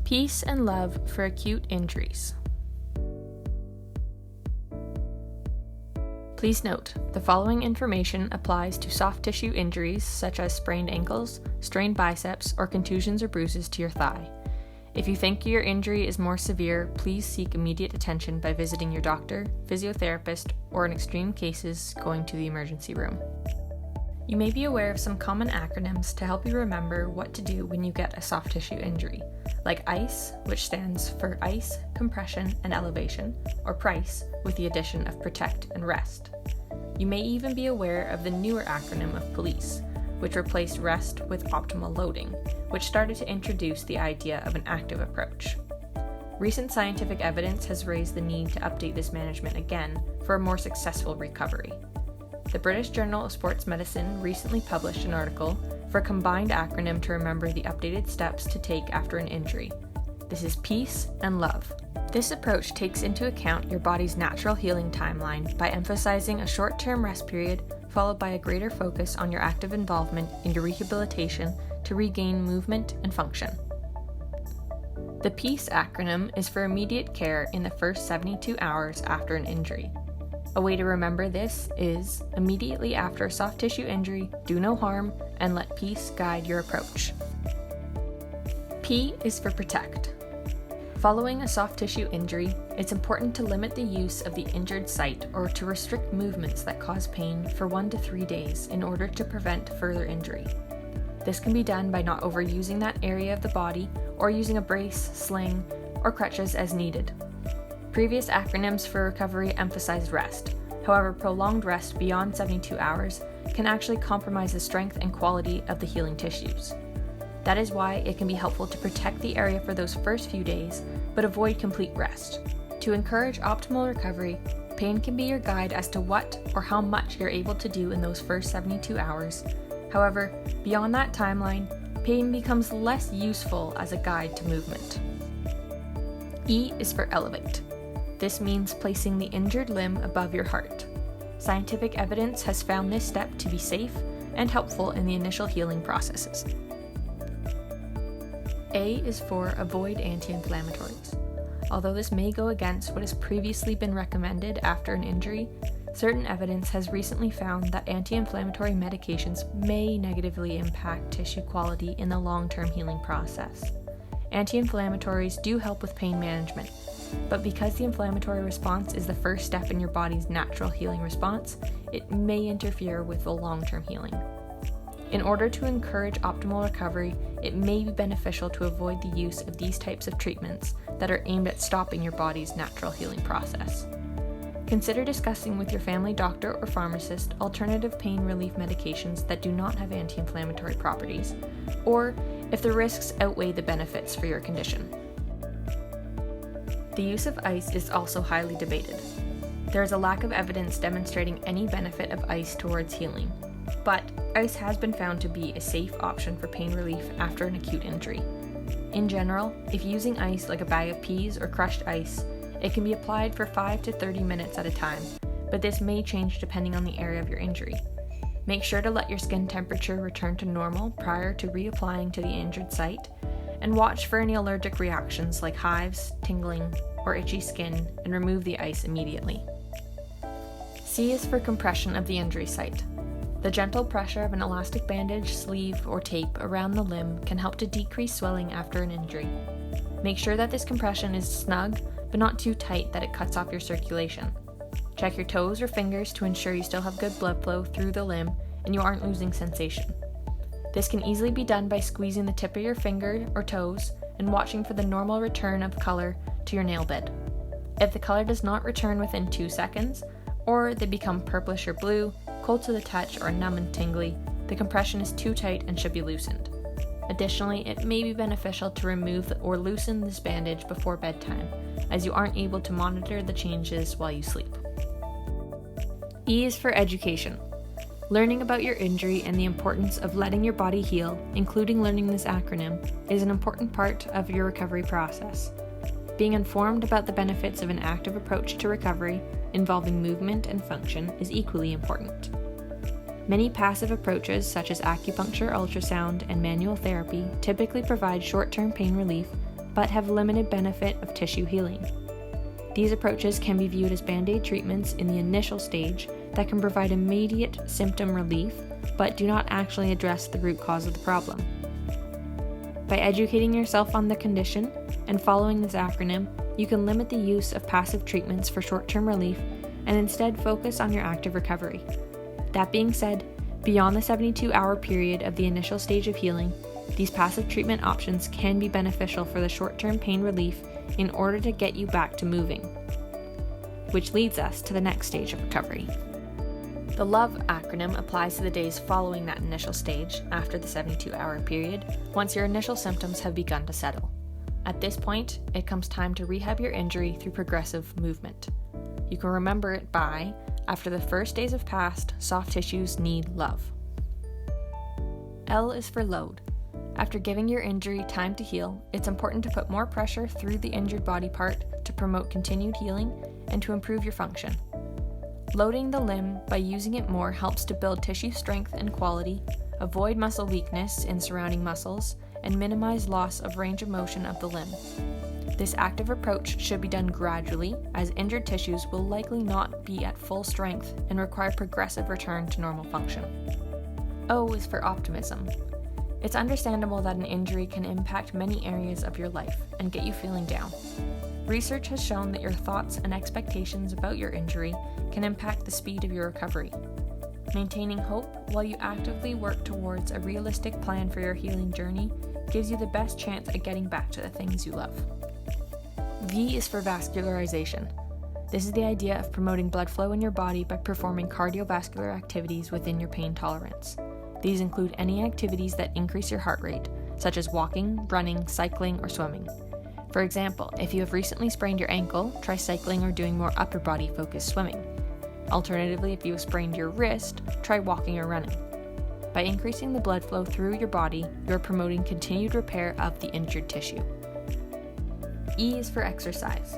Peace and love for acute injuries. Please note, the following information applies to soft tissue injuries such as sprained ankles, strained biceps, or contusions or bruises to your thigh. If you think your injury is more severe, please seek immediate attention by visiting your doctor, physiotherapist, or in extreme cases, going to the emergency room. You may be aware of some common acronyms to help you remember what to do when you get a soft tissue injury, like ICE, which stands for ice, compression, and elevation, or PRICE, with the addition of protect and rest. You may even be aware of the newer acronym of POLICE, which replaced rest with optimal loading, which started to introduce the idea of an active approach. Recent scientific evidence has raised the need to update this management again for a more successful recovery. The British Journal of Sports Medicine recently published an article for a combined acronym to remember the updated steps to take after an injury. This is peace and love. This approach takes into account your body's natural healing timeline by emphasizing a short-term rest period followed by a greater focus on your active involvement in your rehabilitation to regain movement and function. The PEACE acronym is for immediate care in the first 72 hours after an injury. A way to remember this is, immediately after a soft tissue injury, do no harm and let peace guide your approach. P is for protect. Following a soft tissue injury, it's important to limit the use of the injured site or to restrict movements that cause pain for 1 to 3 days in order to prevent further injury. This can be done by not overusing that area of the body or using a brace, sling, or crutches as needed. Previous acronyms for recovery emphasized rest. However, prolonged rest beyond 72 hours can actually compromise the strength and quality of the healing tissues. That is why it can be helpful to protect the area for those first few days, but avoid complete rest. To encourage optimal recovery, pain can be your guide as to what or how much you're able to do in those first 72 hours. However, beyond that timeline, pain becomes less useful as a guide to movement. E is for elevate. This means placing the injured limb above your heart. Scientific evidence has found this step to be safe and helpful in the initial healing processes. A is for avoid anti-inflammatories. Although this may go against what has previously been recommended after an injury, certain evidence has recently found that anti-inflammatory medications may negatively impact tissue quality in the long-term healing process. Anti-inflammatories do help with pain management, but because the inflammatory response is the first step in your body's natural healing response, it may interfere with the long-term healing. In order to encourage optimal recovery, it may be beneficial to avoid the use of these types of treatments that are aimed at stopping your body's natural healing process. Consider discussing with your family doctor or pharmacist alternative pain relief medications that do not have anti-inflammatory properties, or if the risks outweigh the benefits for your condition. The use of ice is also highly debated. There is a lack of evidence demonstrating any benefit of ice towards healing, but ice has been found to be a safe option for pain relief after an acute injury. In general, if using ice like a bag of peas or crushed ice, it can be applied for 5 to 30 minutes at a time, but this may change depending on the area of your injury. Make sure to let your skin temperature return to normal prior to reapplying to the injured site, and watch for any allergic reactions like hives, tingling, or itchy skin, and remove the ice immediately. C is for compression of the injury site. The gentle pressure of an elastic bandage, sleeve, or tape around the limb can help to decrease swelling after an injury. Make sure that this compression is snug, but not too tight that it cuts off your circulation. Check your toes or fingers to ensure you still have good blood flow through the limb and you aren't losing sensation. This can easily be done by squeezing the tip of your finger or toes and watching for the normal return of color to your nail bed. If the color does not return within 2 seconds, or they become purplish or blue, cold to the touch, or numb and tingly, the compression is too tight and should be loosened. Additionally, it may be beneficial to remove or loosen this bandage before bedtime, as you aren't able to monitor the changes while you sleep. E is for education. Learning about your injury and the importance of letting your body heal, including learning this acronym, is an important part of your recovery process. Being informed about the benefits of an active approach to recovery, involving movement and function, is equally important. Many passive approaches, such as acupuncture, ultrasound, and manual therapy, typically provide short-term pain relief, but have limited benefit of tissue healing. These approaches can be viewed as band-aid treatments in the initial stage that can provide immediate symptom relief, but do not actually address the root cause of the problem. By educating yourself on the condition and following this acronym, you can limit the use of passive treatments for short-term relief and instead focus on your active recovery. That being said, beyond the 72-hour period of the initial stage of healing, these passive treatment options can be beneficial for the short-term pain relief in order to get you back to moving. Which leads us to the next stage of recovery. The LOVE acronym applies to the days following that initial stage after the 72-hour period, once your initial symptoms have begun to settle. At this point, it comes time to rehab your injury through progressive movement. You can remember it by, after the first days have passed, soft tissues need love. L is for load. After giving your injury time to heal, it's important to put more pressure through the injured body part to promote continued healing and to improve your function. Loading the limb by using it more helps to build tissue strength and quality, avoid muscle weakness in surrounding muscles, and minimize loss of range of motion of the limb. This active approach should be done gradually, as injured tissues will likely not be at full strength and require progressive return to normal function. O is for optimism. It's understandable that an injury can impact many areas of your life and get you feeling down. Research has shown that your thoughts and expectations about your injury can impact the speed of your recovery. Maintaining hope while you actively work towards a realistic plan for your healing journey gives you the best chance at getting back to the things you love. V is for vascularization. This is the idea of promoting blood flow in your body by performing cardiovascular activities within your pain tolerance. These include any activities that increase your heart rate, such as walking, running, cycling, or swimming. For example, if you have recently sprained your ankle, try cycling or doing more upper body focused swimming. Alternatively, if you have sprained your wrist, try walking or running. By increasing the blood flow through your body, you are promoting continued repair of the injured tissue. E is for exercise.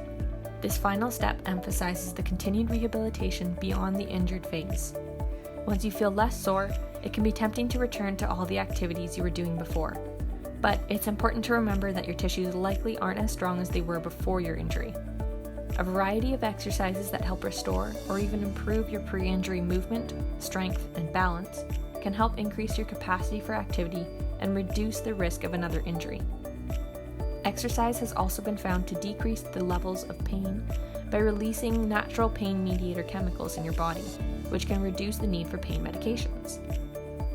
This final step emphasizes the continued rehabilitation beyond the injured phase. Once you feel less sore, it can be tempting to return to all the activities you were doing before. But it's important to remember that your tissues likely aren't as strong as they were before your injury. A variety of exercises that help restore or even improve your pre-injury movement, strength, and balance can help increase your capacity for activity and reduce the risk of another injury. Exercise has also been found to decrease the levels of pain by releasing natural pain mediator chemicals in your body, which can reduce the need for pain medications.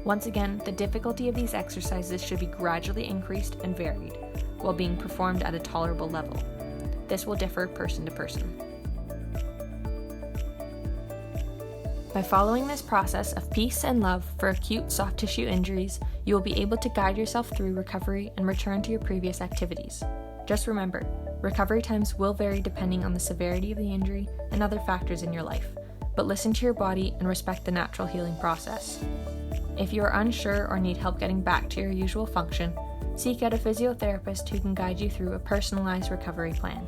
Once again, the difficulty of these exercises should be gradually increased and varied, while being performed at a tolerable level. This will differ person to person. By following this process of peace and love for acute soft tissue injuries, you will be able to guide yourself through recovery and return to your previous activities. Just remember, recovery times will vary depending on the severity of the injury and other factors in your life, but listen to your body and respect the natural healing process. If you are unsure or need help getting back to your usual function, seek out a physiotherapist who can guide you through a personalized recovery plan.